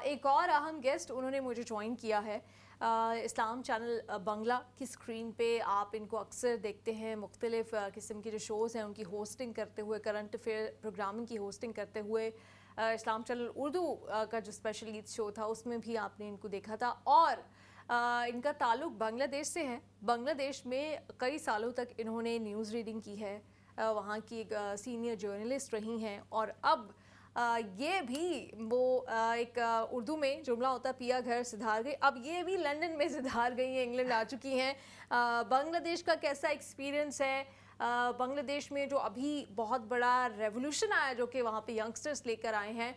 ایک اور اہم گیسٹ انہوں نے مجھے جوائن کیا ہے. اسلام چینل بنگلہ کی اسکرین پہ آپ ان کو اکثر دیکھتے ہیں مختلف قسم کے جو شوز ہیں ان کی ہوسٹنگ کرتے ہوئے, کرنٹ افیئر پروگرامنگ کی ہوسٹنگ کرتے ہوئے. اسلام چینل اردو کا جو اسپیشل ایڈ شو تھا اس میں بھی آپ نے ان کو دیکھا تھا, اور ان کا تعلق بنگلہ دیش سے ہے. بنگلہ دیش میں کئی سالوں تک انہوں نے نیوز ریڈنگ کی ہے, وہاں کی ایک سینئر جرنلسٹ رہی ہیں, اور اب یہ بھی وہ ایک اردو میں جملہ ہوتا ہے پیا گھر سدھار گئی, اب یہ بھی لنڈن میں سدھار گئی ہیں, انگلینڈ آ چکی ہیں. بنگلہ دیش کا کیسا ایکسپیرینس ہے, بنگلہ دیش میں جو ابھی بہت بڑا ریولوشن آیا جو کہ وہاں پہ ینگسٹرز لے کر آئے ہیں,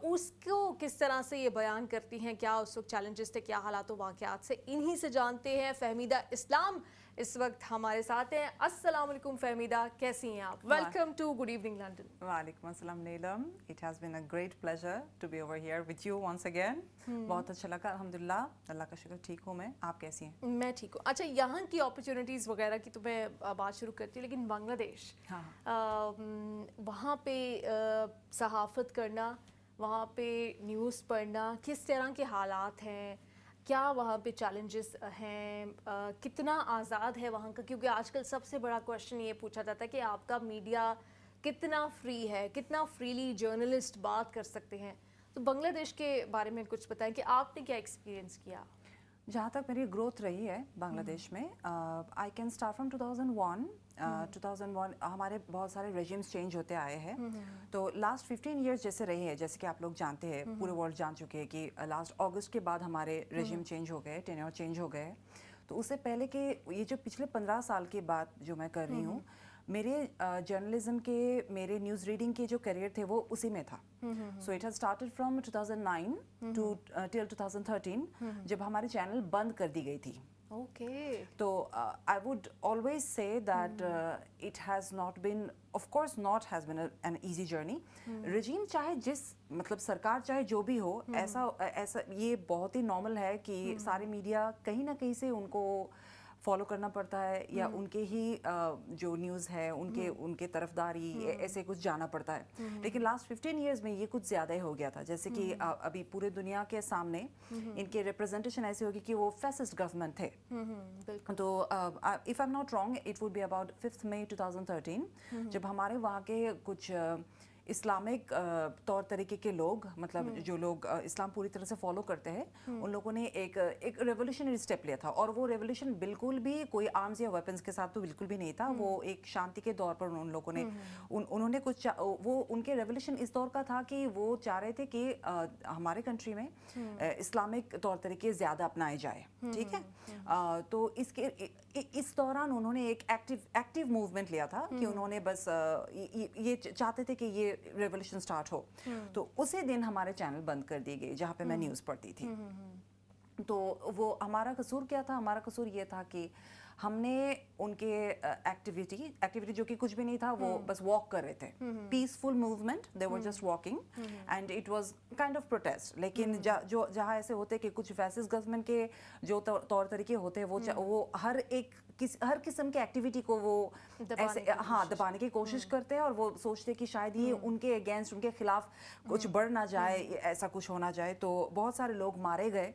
اس کو کس طرح سے یہ بیان کرتی ہیں, کیا اس وقت چیلنجز تھے, کیا حالات و واقعات سے, انہی سے جانتے ہیں. فہمیدہ اسلام اس وقت ہمارے ساتھ ہیں. السلام علیکم فہمیدہ, کیسی ہیں آپ؟ Welcome to good evening London. وعلیکم السلام Neelam, it has been a great pleasure to be over here with you once again. بہت اچھا لگا, الحمدللہ, اللہ کا شکر, ٹھیک ہوں میں. آپ کیسی ہیں؟ میں ٹھیک ہوں. اچھا, یہاں کی اپرچونیٹیز وغیرہ کی تو میں بات شروع کرتی ہوں, لیکن بنگلہ دیش, وہاں پہ صحافت کرنا, وہاں پہ نیوز پڑھنا, کس طرح کے حالات ہیں, کیا وہاں پہ چیلنجز ہیں, کتنا آزاد ہے وہاں کا, کیونکہ آج کل سب سے بڑا کویشچن یہ پوچھا جاتا ہے کہ آپ کا میڈیا کتنا فری ہے, کتنا فریلی جرنلسٹ بات کر سکتے ہیں. تو بنگلہ دیش کے بارے میں کچھ بتائیں کہ آپ نے کیا ایکسپیرینس کیا. جہاں تک میری گروتھ رہی ہے بنگلہ دیش میں, آئی کین اسٹارٹ فرام 2001. 2001 ہمارے بہت سارے ریجیمس چینج ہوتے آئے ہیں, تو لاسٹ 15 ایئرس جیسے رہے ہیں, جیسے کہ آپ لوگ جانتے ہیں, پورے ورلڈ جان چکے ہیں کہ لاسٹ اگست کے بعد ہمارے ریجیم چینج ہو گئے, ٹینیور چینج ہو گئے. تو اس سے پہلے کہ یہ جو پچھلے 15 سال کی بات جو میں کر رہی ہوں, میرے جرنلزم کے, میرے نیوز ریڈنگ کے جو کیریئر تھے وہ اسی میں تھا. So it has started from 2009 to till 2013 جب ہماری چینل بند کر دی گئی تھی. اوکے. تو I would always say that it has not been, of course not has been an easy journey. رجیم چاہے جس مطلب سرکار چاہے جو بھی ہو, ایسا یہ بہت ہی نارمل ہے کہ سارے میڈیا کہیں نہ کہیں سے ان کو فالو کرنا پڑتا ہے, یا ان کے ہی جو نیوز ہے ان کے طرفداری ایسے کچھ جانا پڑتا ہے. لیکن لاسٹ 15 ایئرز میں یہ کچھ زیادہ ہی ہو گیا تھا, جیسے کہ ابھی پورے دنیا کے سامنے ان کے ریپرزنٹیشن ایسے ہوگی کہ وہ فیسسٹ گورنمنٹ تھے. تو if I am not wrong it would be about 5 مئی 2013 جب ہمارے وہاں کے کچھ اسلامک طور طریقے کے لوگ, مطلب جو لوگ اسلام پوری طرح سے فالو کرتے ہیں, ان لوگوں نے ایک ریولیوشنری اسٹیپ لیا تھا. اور وہ ریولیوشن بالکل بھی کوئی آرمز یا ویپنس کے ساتھ تو بالکل بھی نہیں تھا. وہ ایک شانتی کے دور پر ان لوگوں نے انہوں نے کچھ, وہ ان کے ریولیوشن اس دور کا تھا کہ وہ چاہ رہے تھے کہ ہمارے کنٹری میں اسلامک طور طریقے زیادہ اپنائے جائے. ٹھیک ہے, تو اس دوران انہوں نے ایک ایکٹیو موومنٹ لیا تھا کہ انہوں نے بس یہ چاہتے تھے کہ یہ ریولیوشن سٹارٹ ہو. تو اسی دن ہمارے چینل بند کر دیے گئے جہاں پہ میں نیوز پڑھتی تھی. تو وہ ہمارا قصور کیا تھا, ہمارا قصور یہ تھا کہ ہم نے ان کے ایکٹیویٹی جو کہ کچھ بھی نہیں تھا, وہ بس واک کر رہے تھے, peaceful movement, they were just walking and it was kind of protest. لیکن جہاں ایسے ہوتے کہ کچھ فیسسٹ گورنمنٹ کے جو طور طریقے ہوتے ہیں وہ ہر قسم کی ایکٹیویٹی کو وہ ایسے دبانے کی کوشش کرتے ہیں, اور وہ سوچتے کہ شاید یہ ان کے اگینسٹ, ان کے خلاف کچھ بڑھ نہ جائے, ایسا کچھ ہونا جائے. تو بہت سارے لوگ مارے گئے.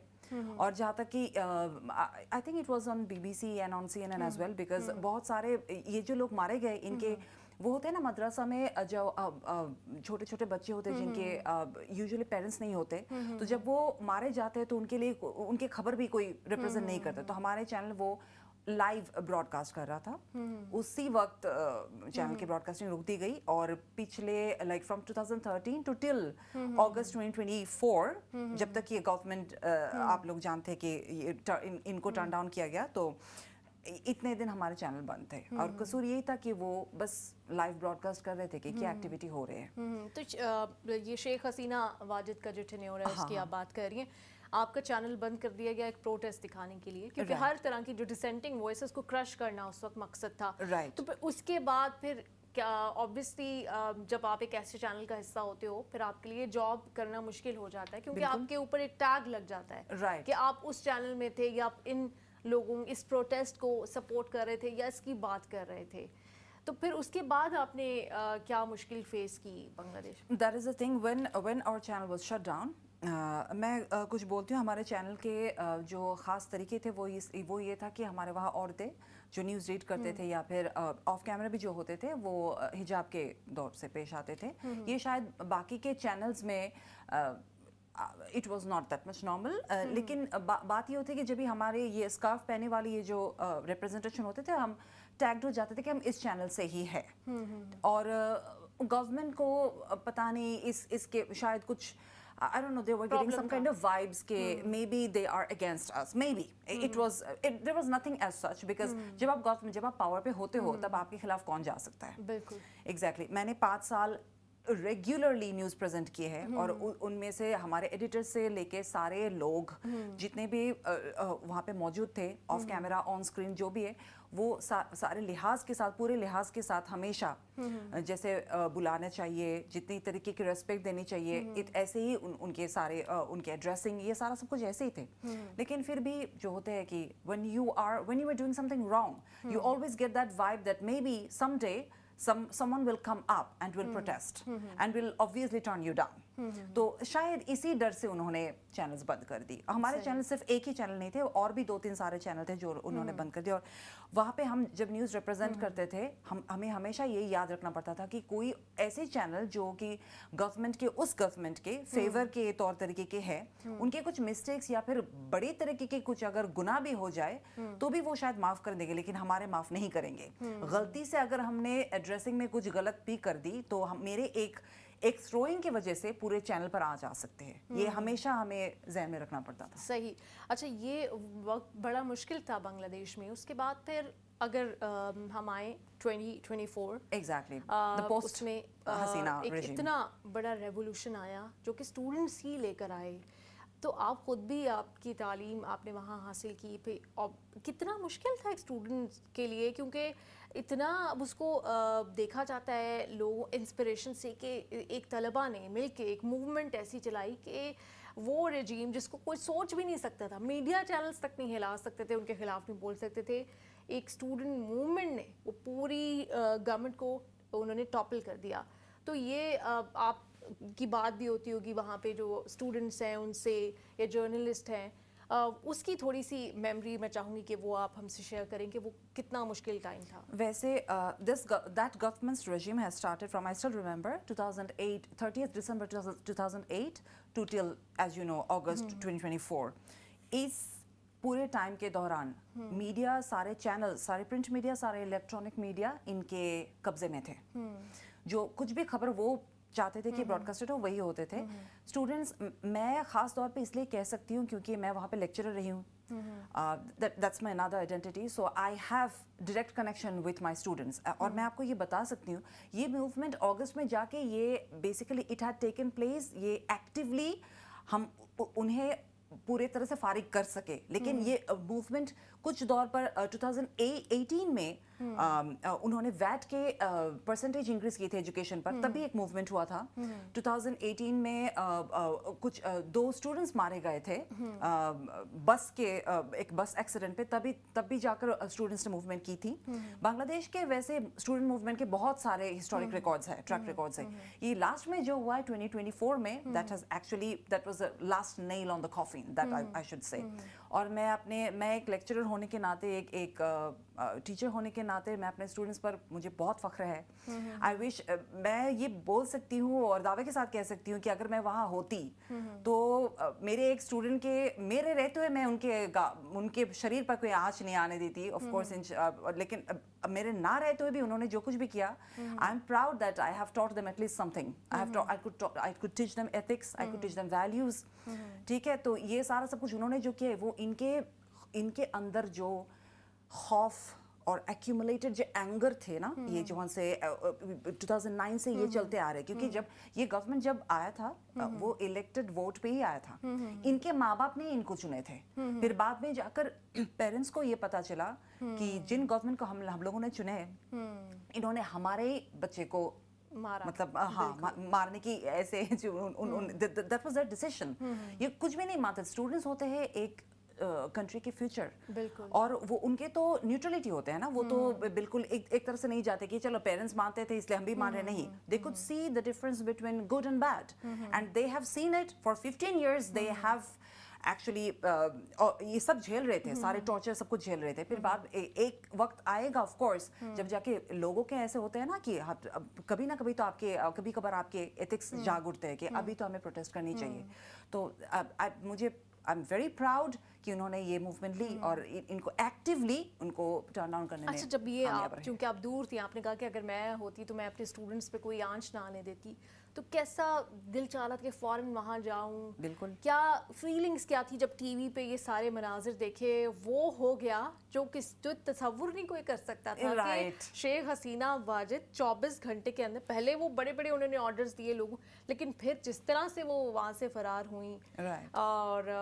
اور جہاں تک کہ I think it was on BBC and on CNN as well, because بہت سارے یہ جو لوگ مارے گئے, ان کے وہ ہوتے ہیں نا مدرسہ میں جو چھوٹے چھوٹے بچے ہوتے ہیں جن کے یوزلی پیرنٹس نہیں ہوتے, تو جب وہ مارے جاتے ہیں تو ان کے لیے ان کی خبر بھی کوئی ریپرزینٹ نہیں کرتا. تو ہمارے چینل وہ لائیو براڈ کاسٹ کر رہا تھا. اسی وقت چینل کی براڈ کاسٹنگ روک دی گئی, اور پچھلے لائک فرام 2013 ٹو ٹل اگست 2024 جب تک یہ گورنمنٹ, آپ لوگ جانتے ہیں کہ ان کو ٹرن ڈاؤن کیا گیا, تو اتنے دن ہمارے چینل بند تھے. اور قصور یہی تھا کہ وہ بس لائیو براڈ کاسٹ کر رہے تھے کہ کیا ایکٹیویٹی ہو رہے ہیں. تو یہ شیخ حسینہ واجد کا جو ٹینیور ہے اس کی آپ بات کر رہی ہیں, آپ کا چینل بند کر دیا گیا ایک پروٹیسٹ دکھانے کے لیے, کیونکہ ہر طرح کی جو ڈسینٹنگ وائسز کو کرش کرنا اس وقت مقصد تھا. تو پھر اس کے بعد پھر کیا آبویسلی جب آپ ایک ایسے چینل کا حصہ ہوتے ہو, پھر آپ کے لیے جاب کرنا مشکل ہو جاتا ہے, کیونکہ آپ کے اوپر ایک ٹیگ لگ جاتا ہے کہ آپ اس چینل میں تھے, یا آپ ان لوگوں اس پروٹیسٹ کو سپورٹ کر رہے تھے, یا اس کی بات کر رہے تھے. تو پھر اس کے بعد آپ نے کیا مشکل فیس کی بنگلہ دیش میں؟ That is the thing, when our channel was shut down, मैं कुछ बोलती हूँ. हमारे चैनल के जो ख़ास तरीके थे वो ये था कि हमारे वहाँ औरतें जो न्यूज़ रीड करते थे या फिर ऑफ कैमरा भी जो होते थे वो हिजाब के दौर से पेश आते थे. ये शायद बाकी के चैनल्स में it was not that much normal. लेकिन बात ये होती है कि जब भी हमारे ये स्कार्फ पहने वाले ये जो रिप्रेजेंटेशन होते थे, हम टैग्ड हो जाते थे कि हम इस चैनल से ही है. और गवर्नमेंट को पता नहीं इसके शायद कुछ I don't know, they were getting some kind of vibes ke maybe they are against us. Maybe there was nothing as such because जब आप पावर पे होते हो तब आपके खिलाफ कौन जा सकता है. बिल्कुल. Exactly. मैंने 5 साल रेगुलरली न्यूज़ प्रेजेंट किए हैं और उनमें से हमारे एडिटर से लेके सारे लोग जितने भी वहाँ पे मौजूद थे, ऑफ कैमरा ऑन स्क्रीन जो भी है, वो सारे लिहाज के साथ, पूरे लिहाज के साथ हमेशा जैसे बुलाना चाहिए, जितनी तरीके की रेस्पेक्ट देनी चाहिए, ऐसे ही उनके सारे उनके एड्रेसिंग ये सारा सब कुछ ऐसे ही थे. लेकिन फिर भी जो होते हैं कि when you are doing something wrong, you always get that vibe that maybe someday someone will come up and will protest and will obviously turn you down. तो शायद इसी डर से उन्होंने चैनल्स बंद कर दी. हमारे चैनल सिर्फ एक ही चैनल नहीं थे, और भी 2-3 सारे चैनल थे जो उन्होंने बंद कर दिए. और वहाँ पे हम जब न्यूज़ रिप्रेजेंट करते थे, हमें हमेशा ये याद रखना पड़ता था कि कोई ऐसे चैनल जो कि उस गवर्नमेंट के फेवर के तौर तरीके के है, उनके कुछ मिस्टेक्स या फिर बड़ी तरीके के कुछ अगर गुनाह भी हो जाए तो भी वो शायद माफ़ कर देंगे, लेकिन हमारे माफ़ नहीं करेंगे. गलती से अगर हमने एड्रेसिंग में कुछ गलत भी कर दी तो मेरे एक थ्रोइंग की वजह से पूरे चैनल पर आ जा सकते हैं. ये हमेशा हमें ज़हन में रखना पड़ता था. सही. अच्छा, ये वक्त बड़ा मुश्किल था बांग्लादेश में. उसके बाद फिर अगर हम आए 2024 एग्जैक्टली द पोस्ट उसमें हसीना एक regime. इतना बड़ा रेवोल्यूशन आया जो कि स्टूडेंट्स ही लेकर आए. तो आप खुद भी, आपकी तालीम आपने वहाँ हासिल की, फिर कितना मुश्किल था एक स्टूडेंट के लिए, क्योंकि इतना अब उसको देखा जाता है लोग इंस्पिरेशन से कि एक तलबा ने मिलके एक मूवमेंट ऐसी चलाई कि वो रेजीम जिसको कोई सोच भी नहीं सकता था, मीडिया चैनल्स तक नहीं हिला सकते थे, उनके खिलाफ नहीं बोल सकते थे, एक स्टूडेंट मूवमेंट ने वो पूरी गवर्नमेंट को उन्होंने टॉपल कर दिया. तो ये आप की बात भी होती होगी वहाँ पे जो स्टूडेंट्स हैं उनसे या जर्नलिस्ट हैं, उसकी थोड़ी सी मेमोरी मैं चाहूँगी कि वो आप हमसे शेयर करें कि वो कितना मुश्किल टाइम था. वैसे that government's regime has started from, I still remember, 2008, 30th December 2008 to till, as you know, August 2024. इस पूरे टाइम के दौरान मीडिया, सारे चैनल, सारे प्रिंट मीडिया, सारे इलेक्ट्रॉनिक मीडिया इनके कब्जे में थे. जो कुछ भी खबर वो चाहते थे कि ब्रॉडकास्टेड हो वही होते थे. स्टूडेंट्स, मैं ख़ास तौर पे इसलिए कह सकती हूँ क्योंकि मैं वहाँ पे लेक्चरर रही हूँ. that's my another identity, so I have direct connection with my students. और मैं आपको ये बता सकती हूँ, ये मूवमेंट अगस्त में जाके ये basically it had taken place, ये एक्टिवली हम उन्हें पूरे तरह से फारिग कर सके. लेकिन ये मूवमेंट कुछ दौर पर 2018 में उन्होंने वैट के परसेंटेज इंक्रीज किए थे एजुकेशन पर, तभी एक मूवमेंट हुआ था. 2018 में कुछ 2 स्टूडेंट्स मारे गए थे बस के एक बस एक्सीडेंट पे, तब भी जाकर स्टूडेंट्स ने मूवमेंट की थी. बांग्लादेश के वैसे स्टूडेंट मूवमेंट के बहुत सारे हिस्टोरिक रिकॉर्ड्स हैं, ट्रैक रिकॉर्ड्स हैं. ये लास्ट में जो हुआ है 2024 में, that was the last nail on the coffin, that I should say. और मैं एक लेक्चरर होने के नाते, एक टीचर होने के नाते मैं अपने स्टूडेंट्स पर, मुझे बहुत फ़ख्र है. आई विश मैं ये बोल सकती हूँ और दावे के साथ कह सकती हूँ कि अगर मैं वहाँ होती तो मेरे एक स्टूडेंट के, मेरे रहते हुए मैं उनके शरीर पर कोई आँच नहीं आने देती, ऑफ कोर्स. लेकिन मेरे ना रहते हुए भी उन्होंने जो कुछ भी किया, I am proud that I have taught them at least something. I could teach them ethics, I could teach them values. ठीक है, तो ये सारा सब कुछ उन्होंने जो किया है, वो इनके अंदर जो खौफ और एक्यूमुलेटेड जो एंगर थे ना, ये जो से 2009 से ये चलते आ रहे. क्योंकि जब ये गवर्नमेंट जब आया था, वो इलेक्टेड वोट पे ही आया था. इनके माँ बाप ने इनको चुने थे. फिर बाद में जाकर पेरेंट्स को ये पता चला कि जिन गवर्नमेंट को हम लोगों ने चुने, इन्होंने हमारे बच्चे को मारा, मतलब हाँ मारने की ऐसे दैट वाज देयर डिसीजन. ये कुछ भी नहीं मानते. स्टूडेंट्स होते हैं एक कंट्री के फ्यूचर. बिल्कुल. और वो उनके तो न्यूट्रलिटी होते हैं ना, वो तो बिल्कुल एक तरह से नहीं जाते कि चलो पेरेंट्स मानते थे इसलिए हम भी मान रहे नहीं. They could see the difference between good and bad and they have seen it for 15 years. They have actually ये सब झेल रहे थे, सारे टॉर्चर सब कुछ झेल रहे थे. फिर बाद एक वक्त आएगा ऑफ कोर्स जब जाके लोगों के ऐसे होते हैं ना कि कभी ना कभी तो आपके कभी कभार आपके एथिक्स जाग उठते हैं कि अभी तो हमें प्रोटेस्ट करनी चाहिए. तो मुझे आई एम वेरी प्राउड कि उन्होंने ये मूवमेंट ली और इनको एक्टिवली उनको टर्न डाउन करने में. अच्छा, जब ये आप क्योंकि आप दूर थी, आपने कहा कि अगर मैं होती तो मैं अपने स्टूडेंट्स पे कोई आंच ना आने देती, तो कैसा दिल चाह रहा था कि फ़ौरन वहाँ जाऊँ? बिल्कुल. क्या फीलिंग्स क्या थी जब टीवी पे ये सारे मनाजिर देखे? वो हो गया जो तसव्वुर नहीं कोई कर सकता था कि शेख हसीना वाजिद 24 घंटे के अंदर, पहले वो बड़े बड़े उन्होंने ऑर्डर्स दिए लोगों, लेकिन फिर जिस तरह से वो वहाँ से फ़रार हुई और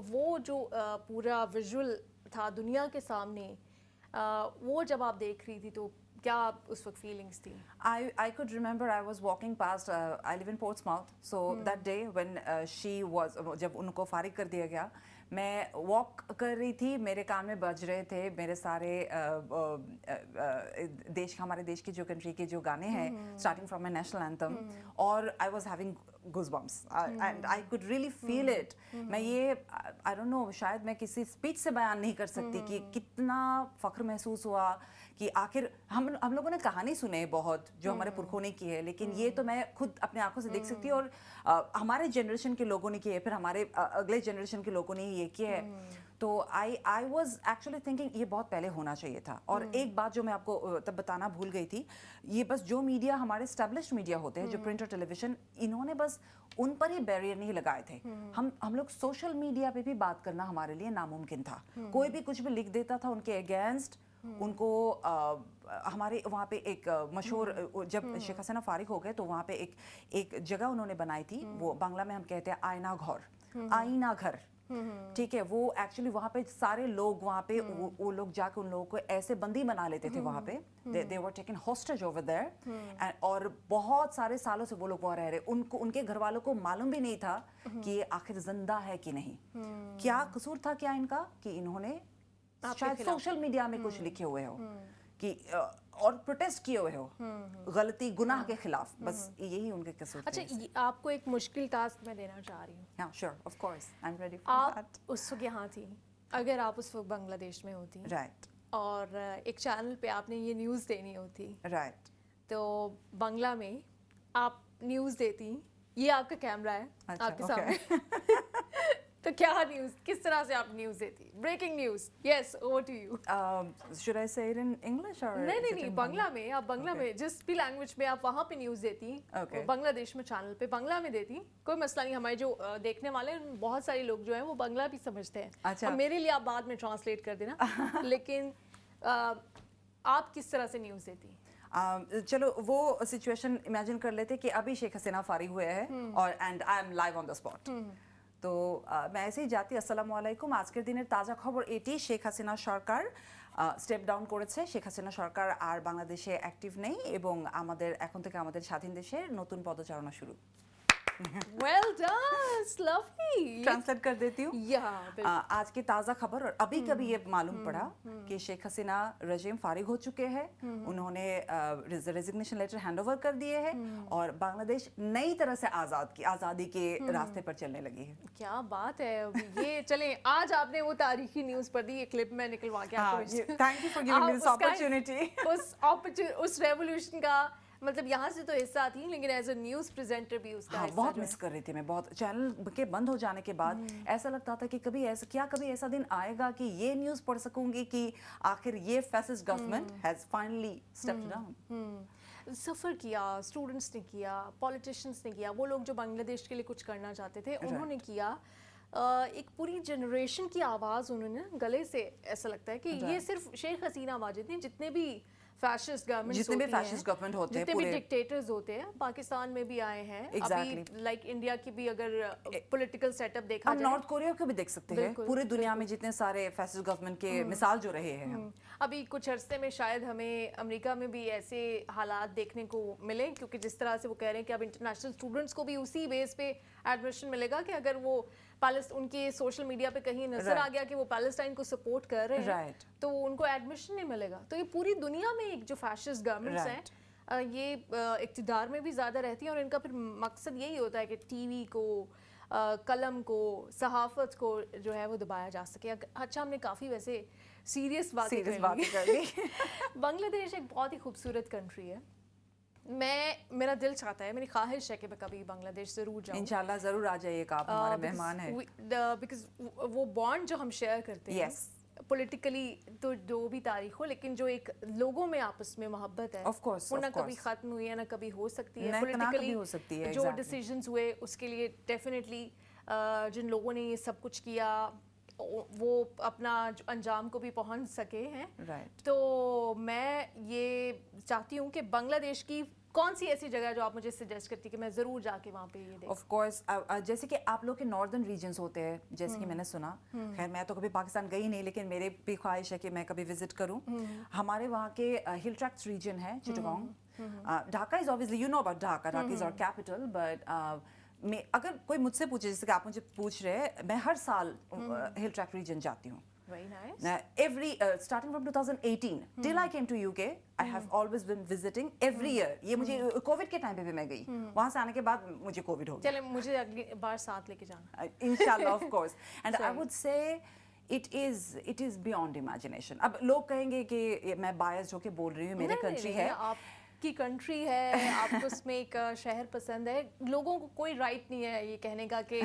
वो जो पूरा विजुअल था दुनिया के सामने, वो जब आप देख रही थी तो क्या उस वक्त फीलिंग्स थी? I could remember I was walking past. I live in Portsmouth, so that day when she was, जब उनको फारिग कर दिया गया, मैं वॉक कर रही थी, मेरे कान में बज रहे थे मेरे सारे हमारे देश की जो कंट्री के जो गाने हैं, starting from my national anthem, और I was having goosebumps and I could really feel it. मैं ये आई डोंट नो, शायद मैं किसी स्पीच से बयान नहीं कर सकती कि कितना फ़ख्र महसूस हुआ कि आखिर हम लोगों ने कहानी सुने बहुत जो हमारे पुरखों ने की है, लेकिन ये तो मैं खुद अपने आंखों से देख सकती हूँ और हमारे जनरेशन के लोगों ने की है, फिर हमारे अगले जनरेशन के लोगों ने ये किया है. तो आई वॉज एक्चुअली थिंकिंग ये बहुत पहले होना चाहिए था. और एक बात जो मैं आपको तब बताना भूल गई थी, ये बस जो मीडिया हमारे एस्टेब्लिश्ड मीडिया होते हैं, जो प्रिंट और टेलीविजन, इन्होंने बस उन पर ही बैरियर नहीं लगाए थे. हम लोग सोशल मीडिया पे भी बात करना हमारे लिए नामुमकिन था. कोई भी कुछ भी लिख देता था उनके अगेंस्ट. उनको हमारे वहाँ पे एक मशहूर, जब शेख हसीना फारिग हो गए तो वहाँ पे एक जगह उन्होंने बनाई थी, वो बांग्ला में हम कहते हैं आईना घर. ठीक है, वो एक्चुअली वहाँ पे सारे लोग वहाँ पे वो लोग जाके उन लोगों को ऐसे बंदी बना लेते थे वहाँ पे. They were taken hostage over there, और बहुत सारे सालों से वो लोग वहाँ रह रहे. उनके घर वालों को मालूम भी नहीं था कि ये आखिर जिंदा है कि नहीं. क्या कसूर था क्या इनका कि इन्होंने शायद सोशल मीडिया में कुछ लिखे हुए हो कि और प्रोटेस्ट किए हुए हो गलती गुनाह के खिलाफ, बस यही उनके कसूर थे. अच्छा, आपको एक मुश्किल टास्क मैं देना चाह रही हूँ. हाँ, sure, of course, I am ready for that. आप उस वक्त यहाँ थी, अगर आप उस वक्त बांग्लादेश में होती, राइट, और एक चैनल पे आपने ये न्यूज़ देनी होती, राइट, तो बांग्ला में आप न्यूज़ देती, ये आपका कैमरा है आपके सामने. तो क्या न्यूज़, किस तरह से आप न्यूज़ देती? Breaking news, yes, over to you. Should I say it in English और नहीं, बांग्ला में. आप बांग्ला में जिस भी लैंग्वेज में आप वहाँ पे न्यूज़ देती, बांग्लादेश में चैनल पे बांग्ला में देती, कोई मसला नहीं. हमारे जो देखने वाले हैं बहुत सारे लोग जो हैं वो बांग्ला भी समझते हैं. अच्छा, मेरे लिए आप बाद में ट्रांसलेट कर देना. लेकिन आप किस तरह से न्यूज़ देती? चलो वो सिचुएशन इमेजिन कर लेते कि अभी शेख हसीना फारिग हुए हैं और and I am live on the spot. তো मैं ऐसे ही जाती, আসসালামু আলাইকুম, আজকের দিনের তাজা খবর এটি, শেখ হাসিনা সরকার স্টেপ ডাউন করেছে, শেখ হাসিনা সরকার আর বাংলাদেশে অ্যাক্টিভ নেই এবং আমাদের এখন থেকে আমাদের স্বাধীন দেশের নতুন পদচারণা শুরু. Well done, lovely. ट्रांसलेट कर देती हूँ. आज की ताज़ा खबर, और अभी कभी ये मालूम पड़ा कि शेख हसीना रजीम फारिग हो चुके हैं. उन्होंने रेजिग्नेशन लेटर हैंड ओवर कर दिए हैं और बांग्लादेश नई तरह से आज़ादी के रास्ते पर चलने लगी है. क्या बात है. ये चलें, आज आपने वो तारीखी न्यूज़ पढ़ दी, ये क्लिप में निकलवा के आपको. Thank you for giving me this opportunity. उस रेवोल्यूशन का मतलब यहाँ से तो हिस्सा थी, लेकिन एज अ न्यूज़ प्रेजेंटर भी उसका हिस्सा बहुत मिस कर रही थी मैं. बहुत चैनल के बंद हो जाने के बाद ऐसा लगता था कि कभी ऐसा दिन आएगा कि ये न्यूज़ पढ़ सकूंगी कि आखिर ये fascist government has finally stepped down. सफ़र किया, स्टूडेंट्स ने किया, पॉलिटिशियंस ने किया, वो लोग जो बांग्लादेश के लिए कुछ करना चाहते थे उन्होंने किया. एक पूरी जनरेशन की आवाज़ उन्होंने गले से, ऐसा लगता है कि ये सिर्फ शेख हसीना वाजिद नहीं, जितने भी फैशिस्ट गवर्नमेंट होते हैं, जितने भी डिक्टेटर्स होते हैं, पाकिस्तान में भी आए हैं. अभी लाइक इंडिया की भी अगर पॉलिटिकल सेटअप देखा जाए, नॉर्थ कोरिया को भी देख सकते हैं. पूरे दुनिया में जितने सारे फैशिस्ट गवर्नमेंट के मिसाल जो रहे हैं. अभी कुछ अरसे में शायद हमें अमेरिका में भी ऐसे हालात देखने को मिले, क्योंकि जिस तरह से वो कह रहे हैं कि अब इंटरनेशनल स्टूडेंट्स को भी उसी बेस पे एडमिशन मिलेगा कि अगर वो उनके सोशल मीडिया पे कहीं नजर आ गया कि वो पैलेस्टाइन को सपोर्ट कर रहे हैं, तो उनको एडमिशन नहीं मिलेगा। तो ये पूरी दुनिया में एक जो फैशिस्ट गवर्नमेंट्स हैं ये इक़्तिदार में भी ज़्यादा रहती हैं और इनका फिर मकसद यही होता है कि टीवी को, कलम को, सहाफ़त को जो है वो दबाया जा सके। अच्छा, हमने काफ़ी वैसे सीरियस बातें कर ली। बांग्लादेश एक बहुत ही खूबसूरत कंट्री है। मेरा दिल चाहता है, मेरी ख्वाहिश है कि मैं कभी बांग्लादेश ज़रूर जाऊँ। इंशाल्लाह ज़रूर आ जाइएगा, आप हमारे मेहमान हैं। बिकॉज वो बॉन्ड जो हम शेयर करते हैं पॉलिटिकली तो जो भी तारीख हो, लेकिन जो एक लोगों में आपस में मोहब्बत है वो ना कभी ख़त्म हुई है ना कभी हो सकती है। पॉलिटिकली हो सकती है, जो डिसीजंस हुए उसके लिए डेफिनेटली जिन लोगों ने ये सब कुछ किया वो अपना अंजाम को भी पहुंच सके हैं। तो मैं ये चाहती हूँ कि बांग्लादेश की कौन सी ऐसी जगह जो आप मुझे सजेस्ट करती कि मैं ज़रूर जाके वहाँ पे ये देखूं? ऑफ कोर्स जैसे कि आप लोग के नॉर्दर्न रीजन्स होते हैं, जैसे कि मैंने सुना, खैर मैं तो कभी पाकिस्तान गई नहीं, लेकिन मेरे भी ख्वाहिश है कि मैं कभी विजिट करूं। हमारे वहाँ के हिल ट्रैक्ट्स रीजन है, Chittagong, Dhaka is obviously, you know about Dhaka is our capital, but अगर कोई मुझसे पूछे, जैसे कि आप मुझे पूछ रहे हैं, मैं हर साल हिल ट्रैक्ट रीजन जाती हूँ। Very nice. Every starting from 2018 till I came to UK, I have always been visiting every year. ये मुझे कोविड के टाइम पे भी मैं गई, वहाँ से आने के बाद मुझे कोविड हो गया। चले मुझे अगली बार साथ लेके जाना। इंशाल्लाह, of course. And I would say it is beyond imagination. अब लोग कहेंगे कि मैं biased होके बोल रही हूँ, मेरी कंट्री है, आपकी कंट्री है, आपको उसमें एक शहर पसंद है, लोगों को कोई राइट नहीं है ये कहने का कि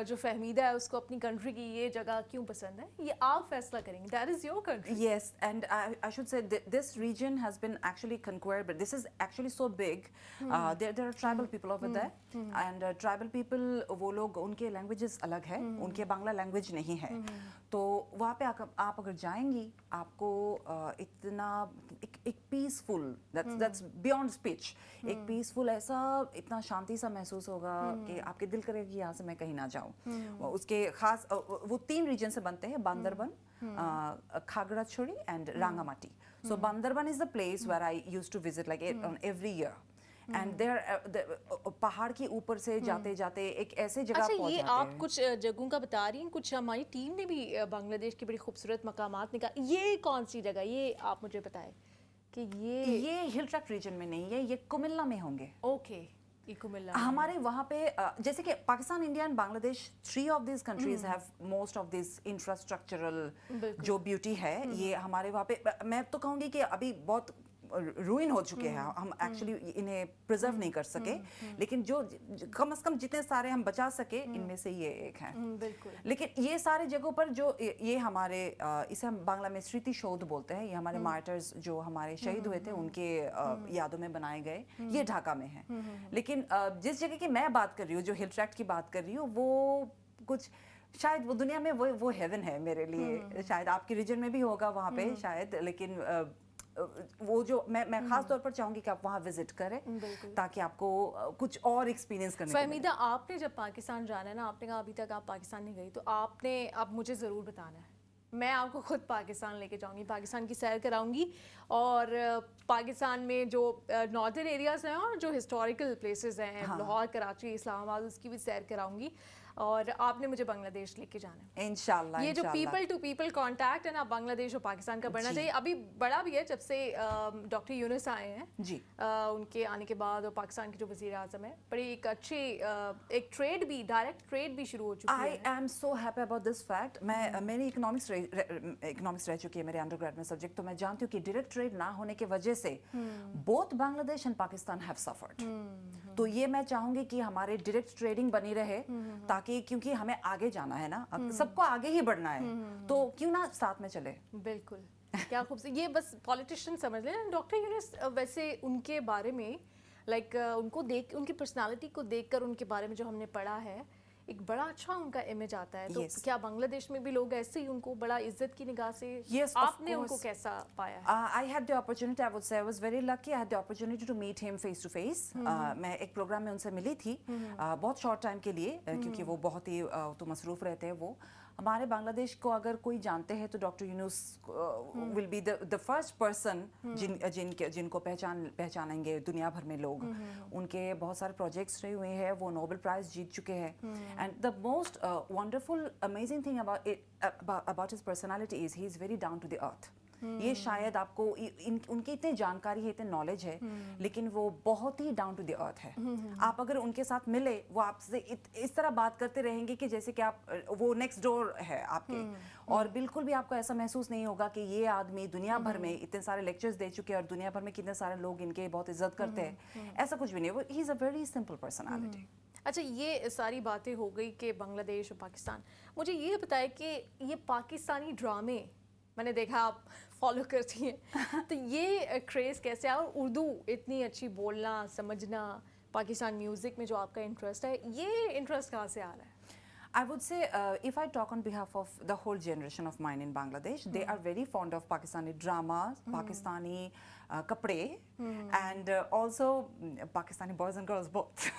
जो फहमीदा है उसको अपनी कंट्री की ये जगह क्यों पसंद है, ये आप फैसला करेंगे। That is your country. Yes, and I should say this region has been actually conquered, but this is actually so big. There are tribal people over there, and tribal people वो लोग, उनके languages अलग है, उनके Bangla language नहीं है, तो वहाँ पे आप अगर जाएंगी आपको इतना एक पीसफुल, that's beyond speech, एक पीसफुल ऐसा इतना शांति सा महसूस होगा कि आपके दिल करेगा कि यहाँ से मैं कहीं ना जाऊँ। उसके खास वो 3 रीजन से बनते हैं, Bandarban, Khagrachari and Rangamati. So Bandarban is the place where I used to visit like every year. And there पहाड़ के ऊपर से जाते जाते एक ऐसे जगह पहुंच जाते हैं। ये आप कुछ जगहों का बता रही हैं, कुछ हमारी टीम ने भी बांग्लादेश की बड़ी खूबसूरत मकामात निकाले, ये कौन सी जगह, ये आप मुझे बताएं कि ये हिल ट्रैक्ट रीजन में नहीं है, ये कुमिल्ला में होंगे। ओके, कुमिल्ला हमारे वहाँ पे जैसे कि Pakistan, India and Bangladesh, 3 of these countries have most of this infrastructural जो ब्यूटी है, ये हमारे वहाँ पे, मैं तो कहूँगी कि अभी बहुत रूइन हो चुके हैं, हम एक्चुअली इन्हें प्रिजर्व नहीं कर सके, लेकिन जो कम से कम जितने सारे हम बचा सके इनमें से ये एक है। लेकिन ये सारे जगहों पर जो ये हमारे इसे हम बांग्ला में स्मृति शोध बोलते हैं, ये हमारे मार्टर्स जो हमारे शहीद हुए थे उनके यादों में बनाए गए, ये ढाका में है। लेकिन जिस जगह की मैं बात कर रही हूँ, जो हिल ट्रैक्ट की बात कर रही हूँ, वो कुछ शायद वो दुनिया में वो हेवन है मेरे लिए, शायद आपके रीजन में भी होगा वहाँ पे शायद, लेकिन वो जो मैं खास तौर पर चाहूंगी कि आप वहाँ विजिट करें ताकि आपको कुछ और एक्सपीरियंस करने को मिले। फहमीदा, आपने जब पाकिस्तान जाना है ना, आपने कहा अभी तक आप पाकिस्तान नहीं गई, तो आपने अब मुझे ज़रूर बताना है, मैं आपको खुद पाकिस्तान लेके जाऊंगी, पाकिस्तान की सैर कराऊंगी, और पाकिस्तान में जो नॉर्दर्न एरियाज़ हैं और जो हिस्टोरिकल प्लेसेस हैं, लाहौर, कराची, इस्लामाबाद, उसकी भी सैर कराऊंगी, और आपने मुझे बांग्लादेश लेके जाना है इंशाल्लाह। ये जो पीपल टू पीपल कांटेक्ट है ना बांग्लादेश और पाकिस्तान का बढ़ना चाहिए, अभी बड़ा भी है जब से डॉक्टर यूनुस आए हैं जी, उनके आने के बाद, और पाकिस्तान के जो वज़ीर आज़म है, बड़ी एक अच्छी एक ट्रेड भी, डायरेक्ट ट्रेड भी शुरू हो चुकी है। I am so happy about this fact. मेरी इकोनॉमिक्स रह चुकी है मेरे अंडरग्रेड में सब्जेक्ट, तो मैं जानती हूँ कि डायरेक्ट ट्रेड ना होने की वजह से both Bangladesh and Pakistan have suffered. तो ये मैं चाहूंगी कि हमारे डायरेक्ट ट्रेडिंग बनी रहे, ताकि क्योंकि हमें आगे जाना है ना, सबको आगे ही बढ़ना है, तो क्यों ना साथ में चले। बिल्कुल, क्या खूबसूरत, ये बस पॉलिटिशियन समझ लें। डॉक्टर यूनुस, वैसे उनके बारे में उनको देख, उनकी पर्सनालिटी को देखकर उनके बारे में जो हमने पढ़ा है, एक बड़ा अच्छा उनका इमेज आता है। तो क्या बांग्लादेश में भी लोग ऐसे ही उनको बड़ा इज्जत की निगाह से, आपने उनको कैसा पाया है? I had the opportunity, I would say I was very lucky, I had the opportunity to meet him face to face. मैं एक प्रोग्राम में उनसे मिली थी बहुत शॉर्ट टाइम के लिए, क्योंकि वो बहुत ही तो मसरूफ रहते हैं वो। हमारे बांग्लादेश को अगर कोई जानते हैं तो doctor Yunus will be the first person जिनको पहचानेंगे दुनिया भर में लोग। उनके बहुत सारे प्रोजेक्ट्स रहे हुए हैं, वो नोबेल प्राइज़ जीत चुके हैं, And the most wonderful, amazing thing about his personality is he is very down to the earth. ये शायद आपको उनकी इतनी जानकारी है, इतनी नॉलेज है, लेकिन वो बहुत ही डाउन टू द अर्थ है. आप अगर उनके साथ मिले, वो आपसे इस तरह बात करते रहेंगे कि जैसे कि आप वो नेक्स्ट डोर है आपके, और बिल्कुल भी आपको ऐसा महसूस नहीं होगा कि ये आदमी दुनिया भर में इतने सारे लेक्चर्स दे चुके हैं और दुनिया भर में कितने सारे लोग इनके बहुत इज्जत करते हैं. ऐसा कुछ भी नहीं. वो he is a very simple personality. अच्छा, ये सारी बातें हो गई कि बांग्लादेश और पाकिस्तान. मुझे ये बताएं कि ये पाकिस्तानी ड्रामे मैंने देखा आप फॉलो करती हैं, तो ये क्रेज़ कैसे आया, और उर्दू इतनी अच्छी बोलना समझना, पाकिस्तान म्यूज़िक में जो आपका इंटरेस्ट है, ये इंटरेस्ट कहाँ से आ रहा है? I would say, if I talk on behalf of the whole generation of mine in Bangladesh, they are very fond of Pakistani dramas, Pakistani kapde, and also Pakistani boys and girls both.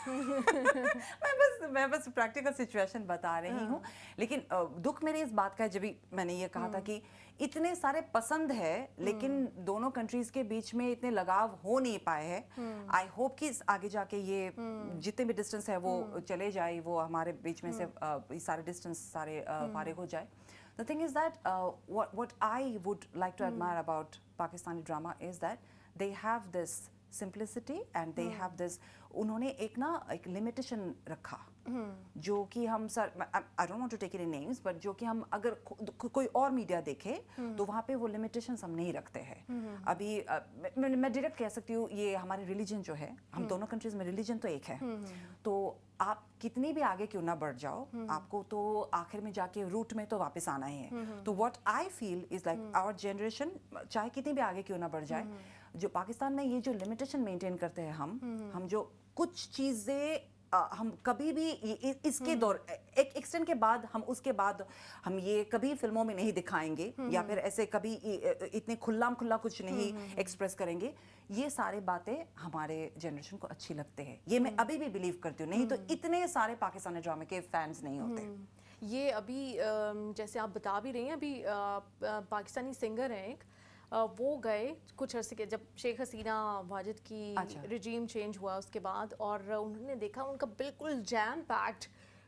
मैं बस practical situation बता रही हूँ, लेकिन दुख मेरे इस बात का है, जब भी मैंने ये कहा था कि इतने सारे पसंद है, लेकिन दोनों कंट्रीज के बीच में इतने लगाव हो नहीं पाए हैं. आई होप कि आगे जाके ये जितने भी डिस्टेंस है वो चले जाए, वो हमारे बीच में से ये सारे डिस्टेंस सारे फारिग हो जाए. The thing is that what I would like to admire about Pakistani drama is that they have this simplicity and they have this, उन्होंने एक लिमिटेशन रखा, जो कि हम I don't want to take any names, but जो कि हम अगर कोई और मीडिया देखे तो वहाँ पे वो लिमिटेशंस हम नहीं रखते हैं. अभी मैं डायरेक्ट कह सकती हूँ, ये हमारे रिलीजन जो है, हम दोनों कंट्रीज में रिलीजन तो एक है, तो आप कितनी भी आगे क्यों ना बढ़ जाओ, आपको तो आखिर में जाके रूट में तो वापस आना ही है. तो what I feel is like our generation, चाहे कितनी भी आगे क्यों ना बढ़ जाए, जो पाकिस्तान में ये जो लिमिटेशन मेंटेन करते हैं हम जो कुछ चीज़ें हम कभी भी इसके दौर एक एक्सटेंट के बाद हम उसके बाद हम ये कभी फिल्मों में नहीं दिखाएंगे, या फिर ऐसे कभी इतने खुल्ला कुछ नहीं एक्सप्रेस करेंगे. ये सारे बातें हमारे जनरेशन को अच्छी लगते हैं, ये मैं अभी भी बिलीव करती हूँ. नहीं तो इतने सारे पाकिस्तानी ड्रामे के फैंस नहीं होते. ये अभी जैसे आप बता भी रही हैं, अभी पाकिस्तानी सिंगर हैं एक, वो गए कुछ अर्से के, जब शेख हसीना वाजिद की रिजीम चेंज हुआ उसके बाद, और उन्होंने देखा उनका बिल्कुल जैम पैक्ड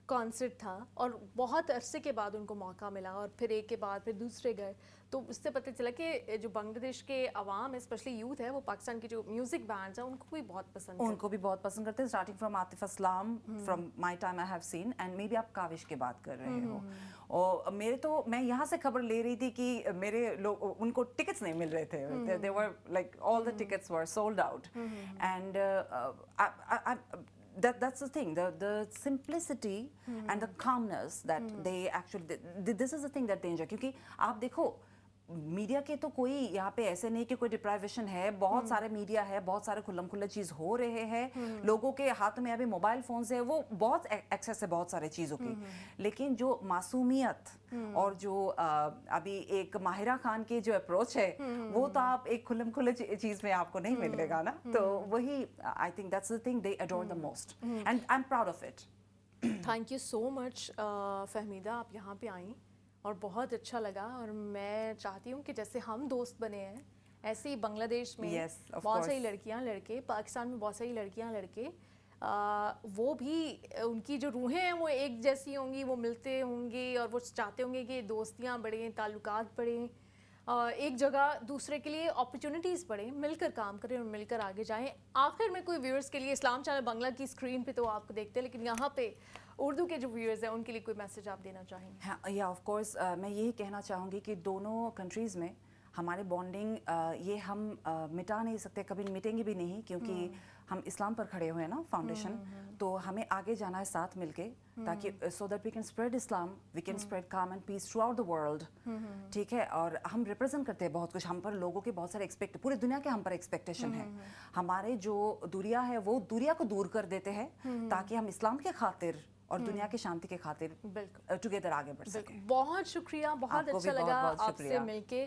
कॉन्सर्ट था, और बहुत अरसे के बाद उनको मौका मिला, और फिर एक के बाद फिर दूसरे गए. तो उससे पता चला कि जो बांग्लादेश के अवाम है, स्पेशली यूथ है, वो पाकिस्तान के जो म्यूजिक बैंड्स हैं उनको भी बहुत पसंद करते हैं. Starting from Atif Aslam, from my time I have seen, and may be आप काविश की बात कर रहे हो. और मैं यहाँ से खबर ले रही थी कि मेरे लोग उनको टिकट्स नहीं मिल रहे थे. They were like all the tickets were sold out, and that's the thing, the simplicity and the calmness that they actually, this is the thing that they enjoy. क्योंकि आप देखो मीडिया के तो कोई यहाँ पे ऐसे नहीं कि कोई डिप्राइवेशन है, बहुत सारे मीडिया है, बहुत सारे खुल्लम खुल्ला चीज़ हो रहे हैं, लोगों के हाथ में अभी मोबाइल फोन्स है, वो बहुत एक्सेस है बहुत सारे चीज़ों की. लेकिन जो मासूमियत और जो अभी एक माहिरा खान की जो अप्रोच है, वो तो आप एक खुल्लम खुल्ला चीज़ में आपको नहीं मिलेगा ना. तो वही I think that's the thing they adore the most, and I am proud of it. Thank you so much Fahmida, आप यहाँ पे आई और बहुत अच्छा लगा, और मैं चाहती हूँ कि जैसे हम दोस्त बने हैं, ऐसे ही बांग्लादेश में बहुत सारी लड़कियाँ लड़के, पाकिस्तान में बहुत सारी लड़कियाँ लड़के, वो भी उनकी जो रूहें हैं वो एक जैसी होंगी, वो मिलते होंगे, और वो चाहते होंगे कि दोस्तियाँ बढ़ें, ताल्लुकात बढ़ें, एक जगह दूसरे के लिए अपॉर्चुनिटीज़ बढ़ें, मिलकर काम करें और मिलकर आगे जाएं. आखिर में कोई व्यूअर्स के लिए, इस्लाम चैनल बांग्ला की स्क्रीन पे तो आपको देखते हैं, लेकिन यहाँ पे उर्दू के जो व्यूअर्स हैं उनके लिए कोई मैसेज आप देना चाहेंगे? हाँ, या ऑफ कोर्स मैं यही कहना चाहूँगी कि दोनों कंट्रीज़ में हमारे बॉन्डिंग ये हम मिटा नहीं सकते, कभी मिटेंगे भी नहीं, क्योंकि हम इस्लाम पर खड़े हुए हैं ना फाउंडेशन. तो हमें आगे जाना है साथ मिलके, ताकि so that we can spread Islam, we can spread calm and peace throughout the world. ठीक है, और हम रिप्रेजेंट करते हैं बहुत कुछ, हम पर लोगों के बहुत सारे पूरे दुनिया के हम पर एक्सपेक्टेशन है. हमारे जो दूरिया है वो दूरिया को दूर कर देते हैं, ताकि हम इस्लाम के खातिर और दुनिया की शांति के खातिर टुगेदर आगे बढ़ सकें. बहुत शुक्रिया, बहुत अच्छा लगा आपसे मिलके.